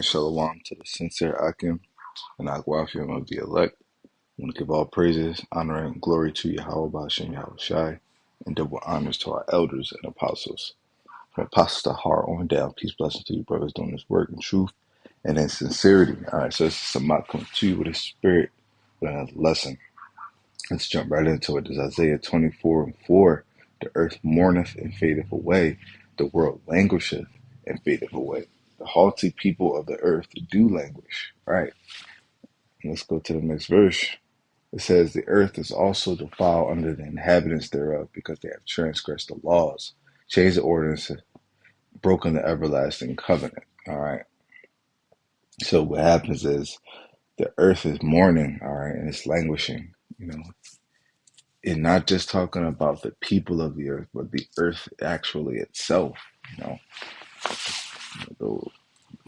Shalom to the sincere Akim and Akwafim of the elect. I want to give all praises, honor, and glory to Yahweh Bashem Yahweh Shai, and double honors to our elders and apostles. From Apostle Har on down, peace, blessings to you, brothers, doing this work in truth and in sincerity. All right, so this is Samat coming to you with a spirit, with another lesson. Let's jump right into it. This is Isaiah 24:4. The earth mourneth and fadeth away, the world languisheth and fadeth away. The haughty people of the earth do languish. All right, let's go to the next verse. It says, the earth is also defiled under the inhabitants thereof, because they have transgressed the laws, changed the ordinances, broken the everlasting covenant. All right. So what happens is the earth is mourning, all right, and it's languishing, and not just talking about the people of the earth, but the earth actually itself, you know,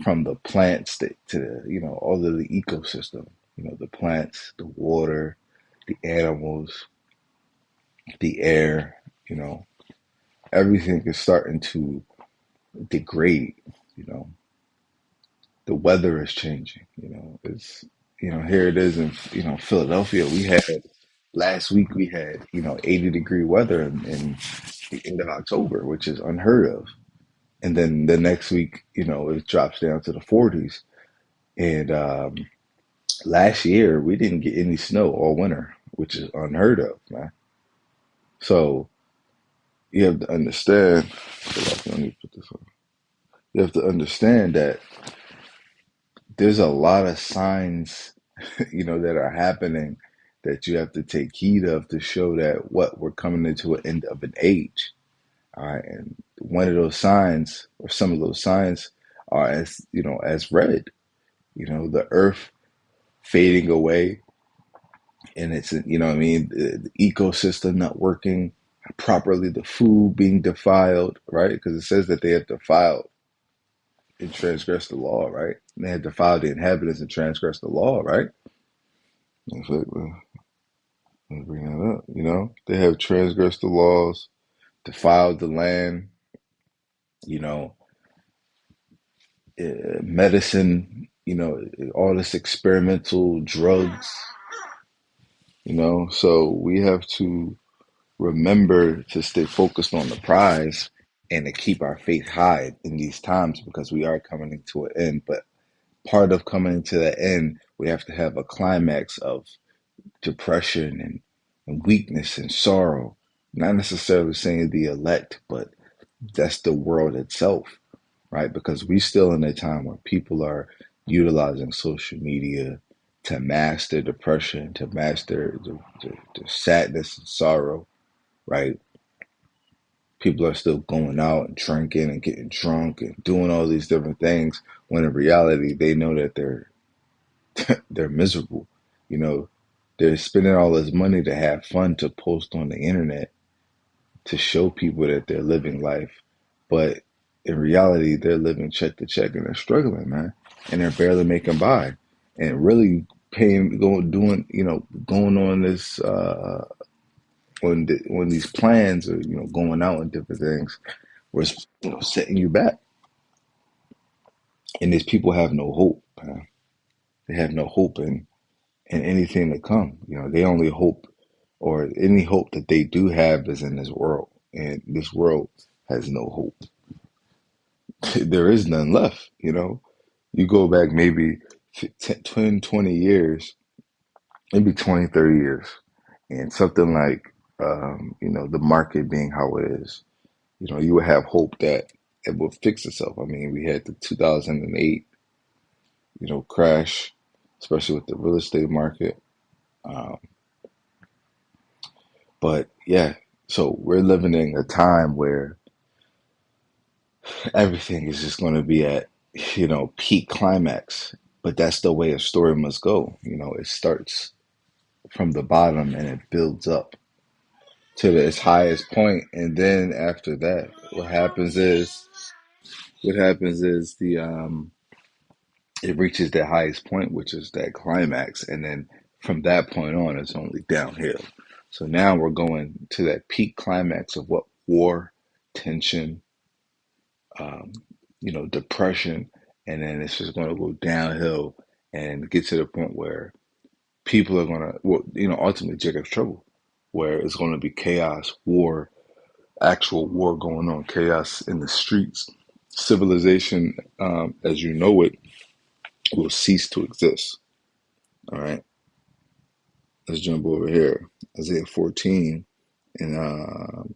from the plants to the, all of the ecosystem, the plants, the water, the animals, the air, you know, everything is starting to degrade, you know, the weather is changing, here it is in, Philadelphia. Last week we had, 80-degree weather in the end of October, which is unheard of. And then the next week, it drops down to the 40s. And last year we didn't get any snow all winter, which is unheard of, man. So you have to understand. Let me put this on. You have to understand that there's a lot of signs, that are happening that you have to take heed of to show that what we're coming into an end of an age. All right, and one of those signs, or some of those signs, are as red. The earth fading away, and it's what I mean, the ecosystem not working properly, the food being defiled, right? Because it says that they have defiled and transgressed the law, right? And they had defiled the inhabitants and transgressed the law, right? It's like, well, let me bring that up. They have transgressed the laws, defiled the land. You know, medicine. All this experimental drugs. So we have to remember to stay focused on the prize and to keep our faith high in these times, because we are coming into an end. But part of coming into the end, we have to have a climax of depression and weakness and sorrow. Not necessarily saying the elect, but that's the world itself, right? Because we still in a time where people are utilizing social media to mask their depression, to mask their sadness and sorrow, right? People are still going out and drinking and getting drunk and doing all these different things, when in reality they know that they're miserable. You know, they're spending all this money to have fun, to post on the internet, to show people that they're living life, but in reality they're living check to check, and they're struggling, man, and they're barely making by, and really going on this when these plans are going out and different things was setting you back. And these people have no hope, man. They have no hope in anything to come. They only hope, or any hope that they do have, is in this world, and this world has no hope. There is none left. You go back maybe 10, 20 years, maybe 20, 30 years, and something like, the market being how it is, you would have hope that it will fix itself. I mean, we had the 2008, crash, especially with the real estate market. Um, but yeah, so we're living in a time where everything is just going to be at, peak climax. But that's the way a story must go. It starts from the bottom and it builds up to its highest point, and then after that, what happens is the it reaches the highest point, which is that climax, and then from that point on, it's only downhill. So now we're going to that peak climax of what? War, tension, um, depression, and then it's just going to go downhill and get to the point where people are going to, well, ultimately Jacob's trouble, where it's going to be chaos, war, actual war going on, chaos in the streets. Civilization, as you know it, will cease to exist. All right, let's jump over here. Isaiah 14, and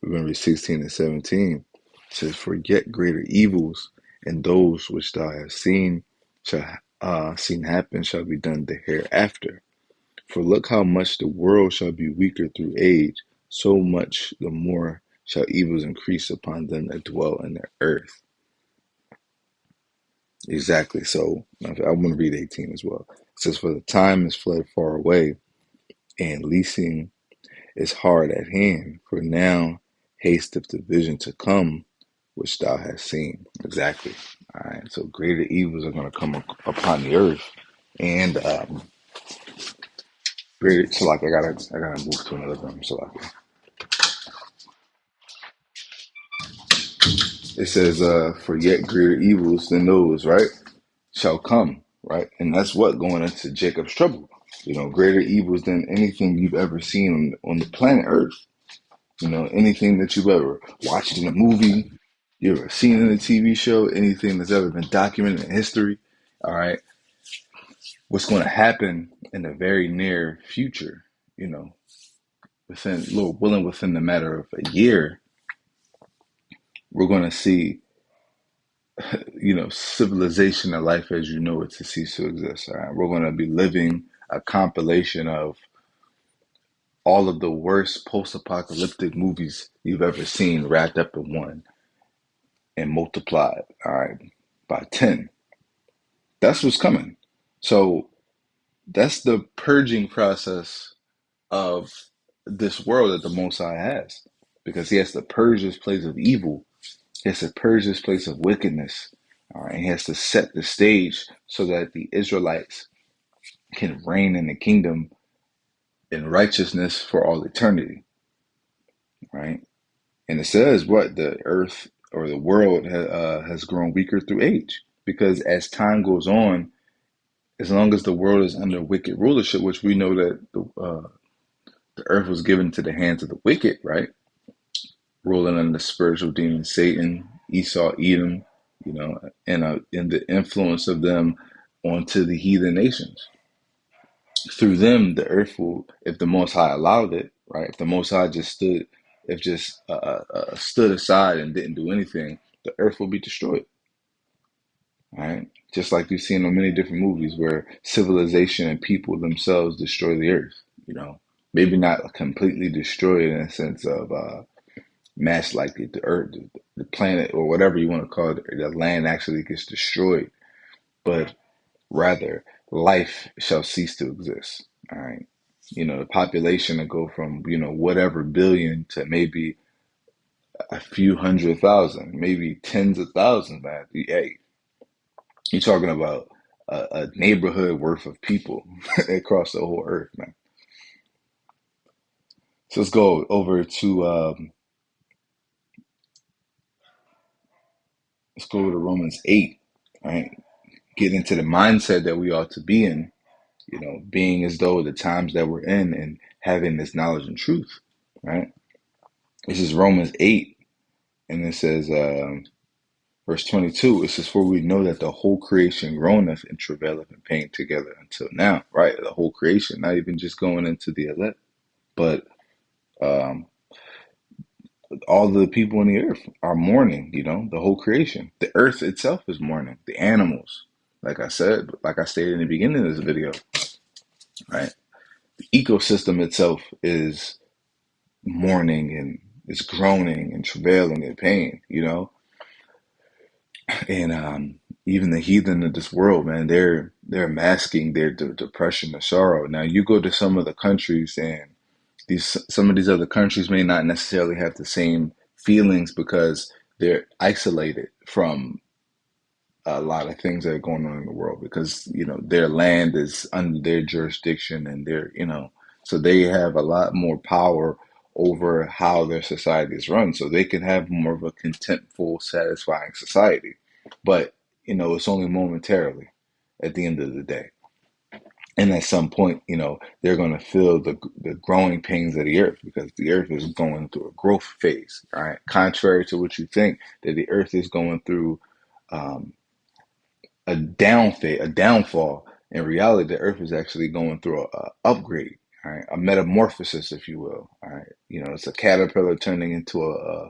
remember 16 and 17 says, "For yet greater evils and those which thou hast seen happen shall be done the hereafter. For look how much the world shall be weaker through age, so much the more shall evils increase upon them that dwell in the earth." Exactly. So I want to read 18 as well. It says, "For the time is fled far away, and leasing is hard at hand. For now hasteth the vision to come, which thou hast seen." Exactly. All right. So greater evils are going to come upon the earth, and greater. So like I gotta move to another room. So like it says, "For yet greater evils than those, right, shall come." Right, and that's what going into Jacob's trouble. Greater evils than anything you've ever seen on the planet Earth. Anything that you've ever watched in a movie, you ever seen in a TV show, anything that's ever been documented in history. All right, what's going to happen in the very near future? You know, Lord willing, within the matter of a year, we're going to see, civilization and life as you know it to cease to exist. All right, we're going to be living a compilation of all of the worst post-apocalyptic movies you've ever seen wrapped up in one and multiplied, all right, by 10. That's what's coming. So that's the purging process of this world that the Most High has, because He has to purge this place of evil. He has to purge this place of wickedness. All right, He has to set the stage so that the Israelites can reign in the kingdom in righteousness for all eternity. Right, and it says what the earth or the world has grown weaker through age, because as time goes on, as long as the world is under wicked rulership, which we know that the earth was given to the hands of the wicked, right? Ruling under the spiritual demon Satan, Esau, Edom, and the influence of them onto the heathen nations. Through them, the earth will, if the Most High allowed it, right? If the Most High stood aside and didn't do anything, the earth will be destroyed. Right? Just like you've seen in many different movies where civilization and people themselves destroy the earth. Maybe not completely destroy it in a sense of mass, like the earth, the planet, or whatever you want to call it, the land actually gets destroyed, but rather life shall cease to exist. All right. The population will go from, whatever billion to maybe a few 100,000, maybe tens of thousands, man. Hey, you're talking about a neighborhood worth of people across the whole earth, man. So let's go over to Romans 8, right? Get into the mindset that we ought to be in, being as though the times that we're in and having this knowledge and truth, right? This is Romans 8, and it says, verse 22, it says, "For we know that the whole creation groaneth and travaileth in pain together until now," right? The whole creation, not even just going into the elect, but um, all the people in the earth are mourning, the whole creation. The earth itself is mourning, the animals, like I said, like I stated in the beginning of this video, right? The ecosystem itself is mourning and is groaning and travailing in pain, and even the heathen of this world, man, they're masking their depression or sorrow. Now you go to some of the countries, and some of these other countries may not necessarily have the same feelings because they're isolated from a lot of things that are going on in the world, because their land is under their jurisdiction, and so they have a lot more power over how their society is run, so they can have more of a contentful, satisfying society. But it's only momentarily at the end of the day. And at some point, they're going to feel the growing pains of the earth, because the earth is going through a growth phase. All right, contrary to what you think, that the earth is going through um, a downfall. In reality, the earth is actually going through a upgrade. All right, a metamorphosis, if you will. All right, it's a caterpillar turning into a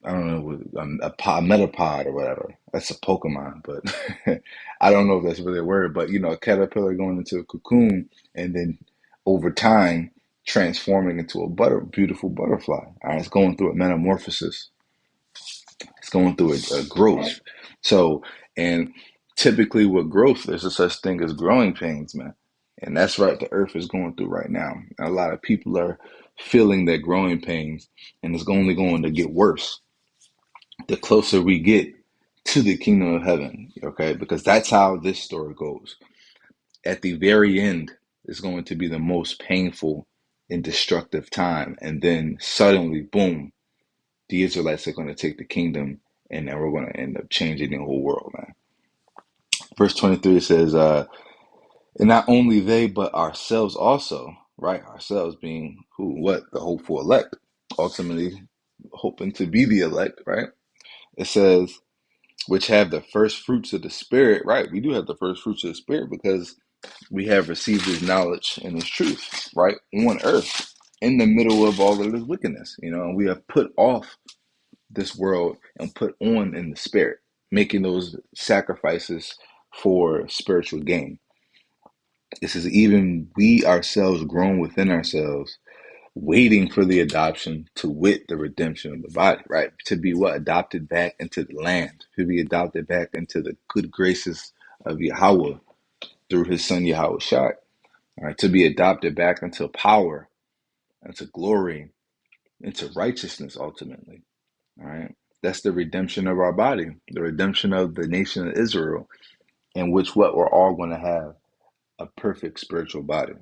I don't know, a metapod or whatever. That's a Pokemon, but I don't know if that's really a word. But a caterpillar going into a cocoon, and then over time transforming into a beautiful butterfly. All right, it's going through a metamorphosis. It's going through a growth. So, and typically with growth, there's a such thing as growing pains, man. And that's right, the earth is going through right now. A lot of people are feeling their growing pains, and it's only going to get worse the closer we get to the kingdom of heaven, okay? Because that's how this story goes. At the very end is going to be the most painful and destructive time. And then suddenly, boom, the Israelites are going to take the kingdom, and then we're going to end up changing the whole world, man. Verse 23 says, and not only they, but ourselves also, right? Ourselves being who, what? The hopeful elect, ultimately hoping to be the elect, right? It says, which have the first fruits of the Spirit, right? We do have the first fruits of the Spirit because we have received His knowledge and His truth, right? On earth, in the middle of all of this wickedness, and we have put off this world and put on in the Spirit, making those sacrifices for spiritual gain. It says, even we ourselves grown within ourselves, waiting for the adoption, to wit, the redemption of the body, right? To be what? Adopted back into the land, to be adopted back into the good graces of Yahweh through His Son Yahweh Shai, all right? To be adopted back into power, into glory, into righteousness, ultimately, all right? That's the redemption of our body, the redemption of the nation of Israel, in which what we're all going to have a perfect spiritual body.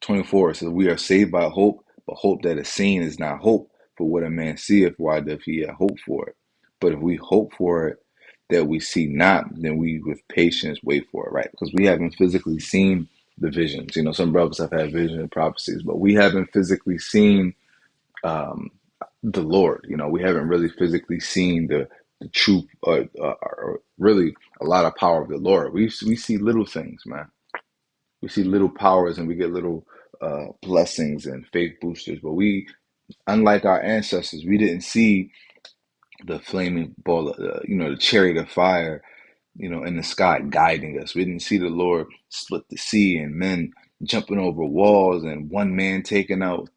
24 says, we are saved by hope, but hope that is seen is not hope. For what a man seeth, why doth he yet hope for it? But if we hope for it that we see not, then we with patience wait for it, right? Because we haven't physically seen the visions. Some brothers have had visions and prophecies, but we haven't physically seen um, the Lord. We haven't really physically seen the true, or really a lot of power of the Lord. We see little things, man. We see little powers, and we get little blessings and faith boosters. But we, unlike our ancestors, we didn't see the flaming ball, the chariot of fire, in the sky guiding us. We didn't see the Lord split the sea and men jumping over walls and one man taking out,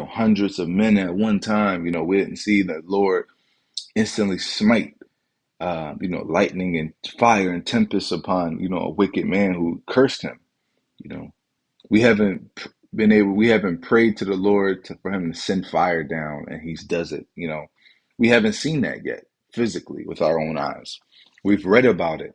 hundreds of men at one time. We didn't see the Lord instantly smite, lightning and fire and tempest upon, a wicked man who cursed him. You know, we haven't we haven't prayed to the Lord for Him to send fire down, and He does it. We haven't seen that yet physically with our own eyes. We've read about it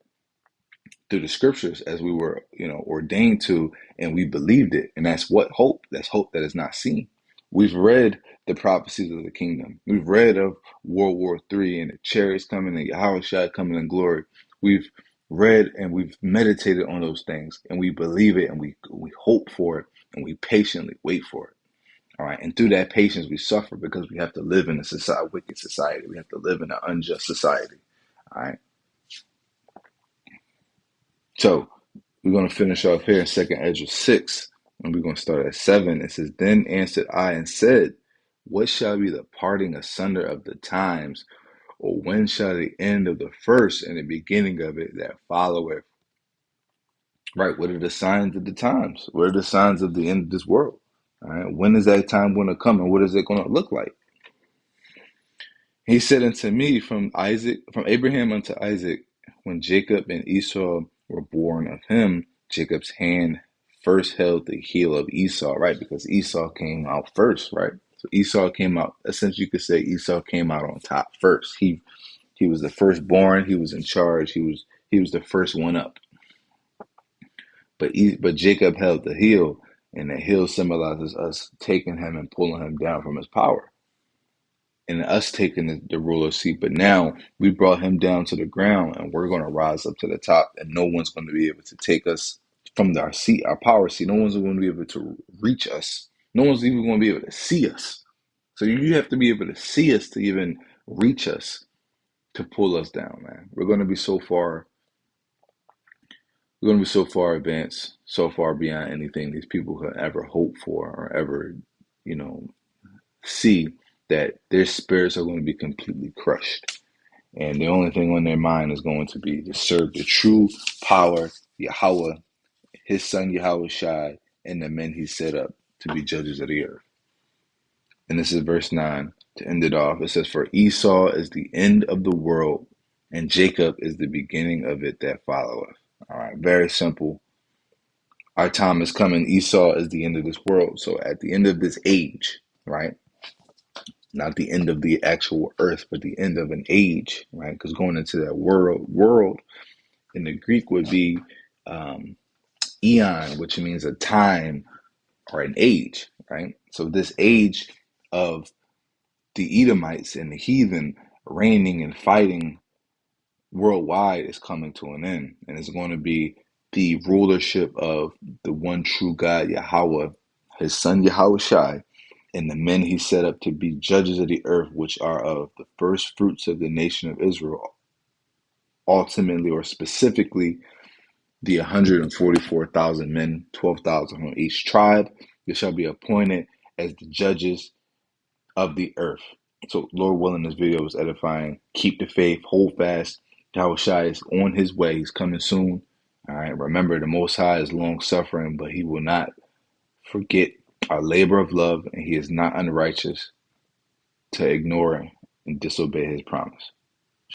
through the scriptures as we were, ordained to, and we believed it. And that's what hope. That's hope that is not seen. We've read the prophecies of the kingdom. We've read of World War III and the chariots coming and Yahweh Shai coming in glory. We've read and we've meditated on those things, and we believe it, and we hope for it, and we patiently wait for it. All right. And through that patience, we suffer because we have to live in a wicked society. We have to live in an unjust society. All right. So we're going to finish off here in 2nd Ezra 6, and we're going to start at 7. It says, then answered I and said, what shall be the parting asunder of the times, or when shall the end of the first and the beginning of it that followeth? Right, what are the signs of the times? What are the signs of the end of this world? All right, when is that time going to come, and what is it going to look like? He said unto me, from Abraham unto Isaac, when Jacob and Esau were born of him, Jacob's hand first held the heel of Esau, right? Because Esau came out first, right? So Esau came out, essentially you could say Esau came out on top first. He was the firstborn, he was in charge, he was the first one up. But Jacob held the heel, And the hill symbolizes us taking him and pulling him down from his power, and us taking the ruler seat. But now we brought him down to the ground, and we're going to rise up to the top, and no one's going to be able to take us from our seat, our power seat. No one's going to be able to reach us. No one's even going to be able to see us. So you have to be able to see us to even reach us, to pull us down, man. We're going to be so far. We're going to be so far advanced, so far beyond anything these people could ever hope for or ever, you know, see, that their spirits are going to be completely crushed. And the only thing on their mind is going to be to serve the true power, Yahweh, his son Yahweh Shai, and the men he set up to be judges of the earth. And this is verse 9 to end it off. It says, "For Esau is the end of the world, and Jacob is the beginning of it that followeth." All right, very simple. Our time is coming. Esau is the end of this world. So at the end of this age, right? Not the end of the actual earth, but the end of an age, right? Because going into that world in the Greek would be um, eon, which means a time or an age, right? So this age of the Edomites and the heathen reigning and fighting worldwide is coming to an end, and it's going to be the rulership of the one true God, Yahweh, his son Yahweh Shai, and the men he set up to be judges of the earth, which are of the first fruits of the nation of Israel, ultimately or specifically the 144,000 men, 12,000 from each tribe. They shall be appointed as the judges of the earth. So, Lord willing, this video was edifying. Keep the faith, hold fast. Yahweh Shai is on his way. He's coming soon. All right. Remember, the Most High is long suffering, but he will not forget our labor of love, and he is not unrighteous to ignore and disobey his promise.